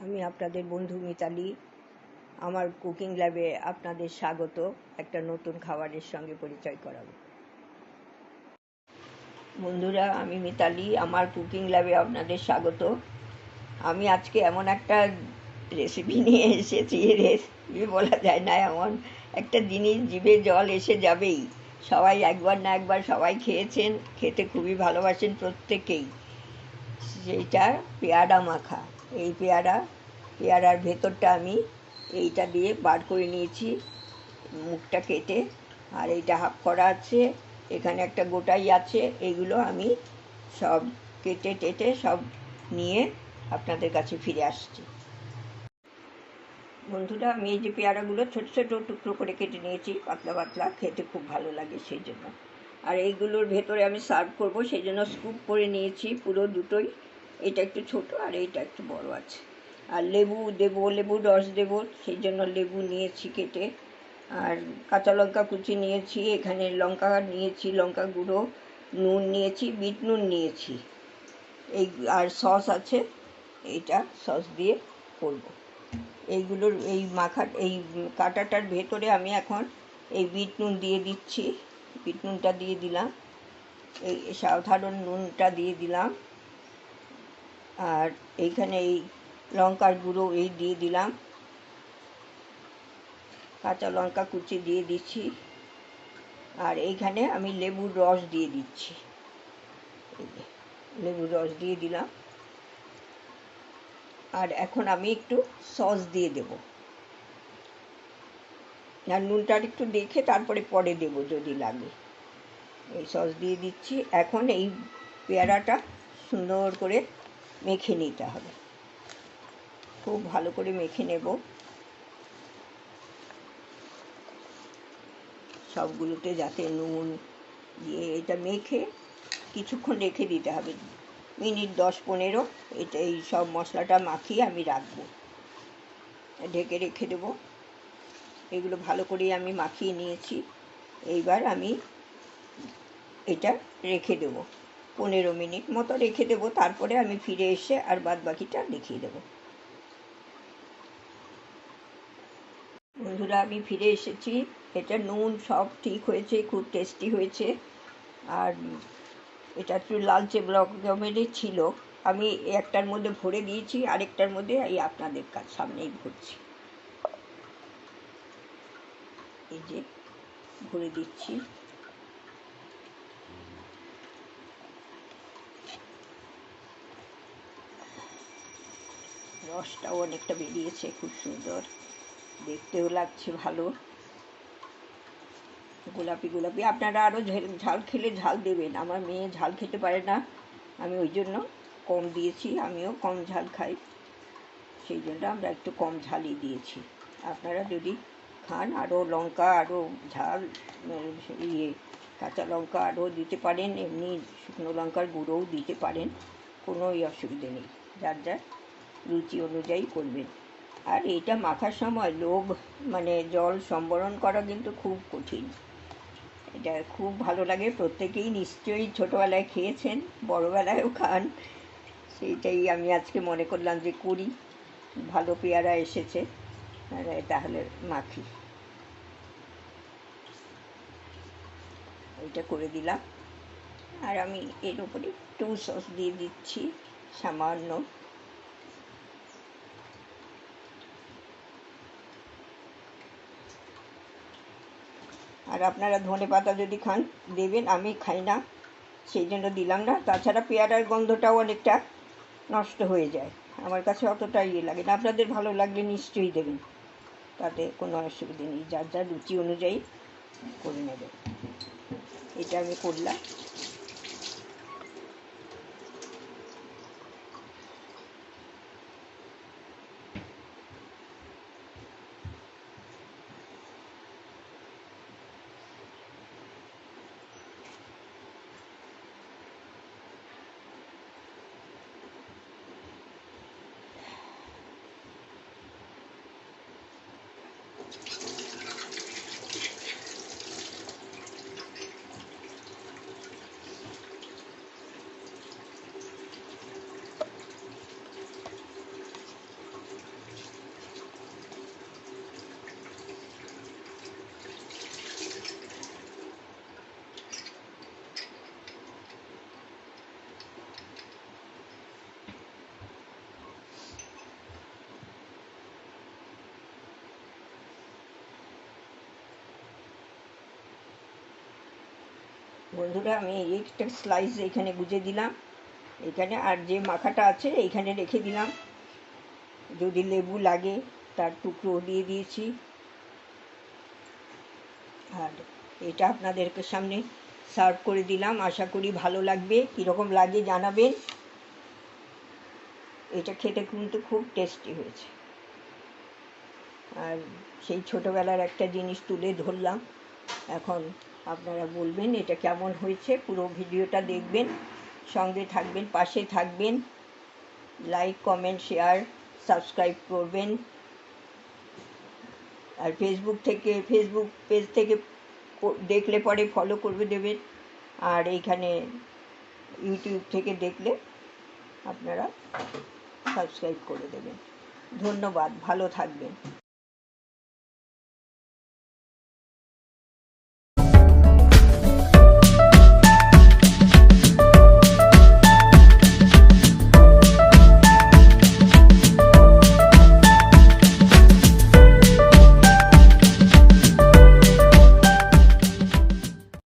আমি আপনাদের বন্ধু মিতালি। আমার কুকিং ল্যাবে আপনাদের স্বাগত। একটা নতুন খাবারের সঙ্গে পরিচয় করাবো। বন্ধুরা, আমি মিতালি, আমার কুকিং ল্যাবে আপনাদের স্বাগত। আমি আজকে এমন একটা রেসিপি নিয়ে এসেছি, রেসিপি বলা যায় না, এমন একটা জিনিস জিভে জল এসে যাবেই। সবাই একবার না একবার সবাই খেয়েছেন, খেতে খুবই ভালোবাসেন প্রত্যেকেই। সেইটা পেয়ারা মাখা। এই পেয়ারার ভেতরটা আমি এইটা দিয়ে বার করে নিয়েছি, মুখটা কেটে। আর এইটা হাফ করা আছে, এখানে একটা গোটাই আছে। এইগুলো আমি সব কেটে টেটে সব নিয়ে আপনাদের কাছে ফিরে আসছি। বন্ধুরা, আমি এই যে পেয়ারাগুলো ছোট ছোট টুকরো করে কেটে নিয়েছি, পাতলা পাতলা, খেতে খুব ভালো লাগে সেই জন্য। আর এইগুলোর ভেতরে আমি সার্ভ করব, সেই জন্য স্কুপ করে নিয়েছি পুরো দুটোই। এটা একটু ছোট আর এইটা একটু বড় আছে। আর লেবু দেবো, লেবুর রস দেবো, সেই জন্য লেবু নিয়েছি কেটে। আর কাঁচা লঙ্কা কুচি নিয়েছি, এখানে লঙ্কা নিয়েছি, লঙ্কা গুঁড়ো, নুন নিয়েছি, বিট নুন নিয়েছি। এই আর সস আছে, এইটা সস দিয়ে করবো। এইগুলোর এই এই কাঁটাটার ভেতরে আমি এখন এই বিট নুন দিয়ে দিচ্ছি। বিট নুনটা দিয়ে দিলাম, এই সাধারণ নুনটা দিয়ে দিলাম। আর এইখানে এই লঙ্কার গুঁড়ো এই দিয়ে দিলাম, কাঁচা লঙ্কা কুচি দিয়ে দিচ্ছি। আর এইখানে আমি লেবুর রস দিয়ে দিচ্ছি, লেবুর রস দিয়ে দিলাম। আর এখন আমি একটু সস দিয়ে দেব। আর নুনটা একটু দেখে তারপরে পরে দেব যদি লাগে। এই সস দিয়ে দিচ্ছি। এখন এই পেয়ারাটা সুন্দর করে মেখে নিতে হবে, খুব ভালো করে মেখে নেব সবগুলোতে, যাতে নুন দিয়ে এটা মেখে কিছুক্ষণ রেখে দিতে হবে, মিনিট 10-15। এটা এই সব মশলাটা মাখিয়ে আমি রাখবো, ঢেকে রেখে দেবো। এগুলো ভালো করে আমি মাখিয়ে নিয়েছি। এইবার আমি এটা রেখে দেবো 15 মিনিট মতো রেখে দেবো। তারপরে আমি ফিরে এসে আর বাদ বাকিটা দেখিয়ে দেবো। বন্ধুরা, আমি ফিরে এসেছি। এটা নুন সব ঠিক হয়েছে, খুব টেস্টি হয়েছে। আর এটা একটু লালচে রকমেরই ছিল। আমি একটার মধ্যে ভরে দিয়েছি, আরেকটার মধ্যে এই আপনাদের সামনেই ভরছি। এই যে ভরে দিচ্ছি। রসটাও অনেকটা বেরিয়েছে, খুব সুন্দর দেখতেও লাগছে, ভালো গোলাপি গোলাপি। আপনারা আরও ঝাল খেলে ঝাল দেবেন। আমার মেয়ে ঝাল খেতে পারে না, আমি ওই জন্য কম দিয়েছি। আমিও কম ঝাল খাই, সেই জন্য আমরা একটু কম ঝালই দিয়েছি। আপনারা যদি খান আরও লঙ্কা, আরও ঝাল, কাঁচা লঙ্কা আরও দিতে পারেন, এমনি শুকনো লঙ্কার গুঁড়োও দিতে পারেন, কোনোই অসুবিধে নেই। যার যার রুচি অনুযায়ী করবেন। আর এইটা মাখার সময় লোভ জল সম্বরণ করা কিন্তু খুব কঠিন। এটা খুব ভালো লাগে, প্রত্যেকেই নিশ্চয়ই ছোটোবেলায় খেয়েছেন, বড়োবেলায়ও খান। সেইটাই আমি আজকে মনে করলাম যে করি, ভালো পেয়ারা এসেছে, তাহলে মাখি। এইটা করে দিলাম। আর আমি এর উপরে একটু সস দিয়ে দিচ্ছি সামান্য। আর আপনারা ধনেপাতা যদি খান দেবেন, আমি খাই না সেই জন্য দিলাম না। তাছাড়া পেয়ারার গন্ধটাও অনেকটা নষ্ট হয়ে যায়, আমার কাছে অতটা ইয়ে লাগে না। আপনাদের ভালো লাগলে নিশ্চয়ই দেবেন, তাতে কোনো অসুবিধে নেই। যার যার রুচি অনুযায়ী করে নেবেন। এটা আমি করলাম। বন্ধুরা, আমি একটা স্লাইস এখানে গুজে দিলাম এখানে, আর যে মাখাটা আছে এইখানে রেখে দিলাম। যদি লেবু লাগে তার টুকরো দিয়ে দিয়েছি। আর এটা আপনাদেরকে সামনে সার্ভ করে দিলাম, আশা করি ভালো লাগবে। কীরকম লাগে জানাবেন। এটা খেতে কিন্তু খুব টেস্টি হয়েছে। আর সেই ছোটোবেলার একটা জিনিস তুলে ধরলাম, এখন আপনারা বলবেন এটা কেমন হয়েছে। পুরো ভিডিওটা দেখবেন, সঙ্গে থাকবেন, পাশে থাকবেন, লাইক কমেন্ট শেয়ার সাবস্ক্রাইব করবেন। আর ফেসবুক পেজ থেকে দেখলে পরে ফলো করবে দেবেন। আর এইখানে ইউটিউব থেকে দেখলে আপনারা সাবস্ক্রাইব করে দেবেন। ধন্যবাদ, ভালো থাকবেন।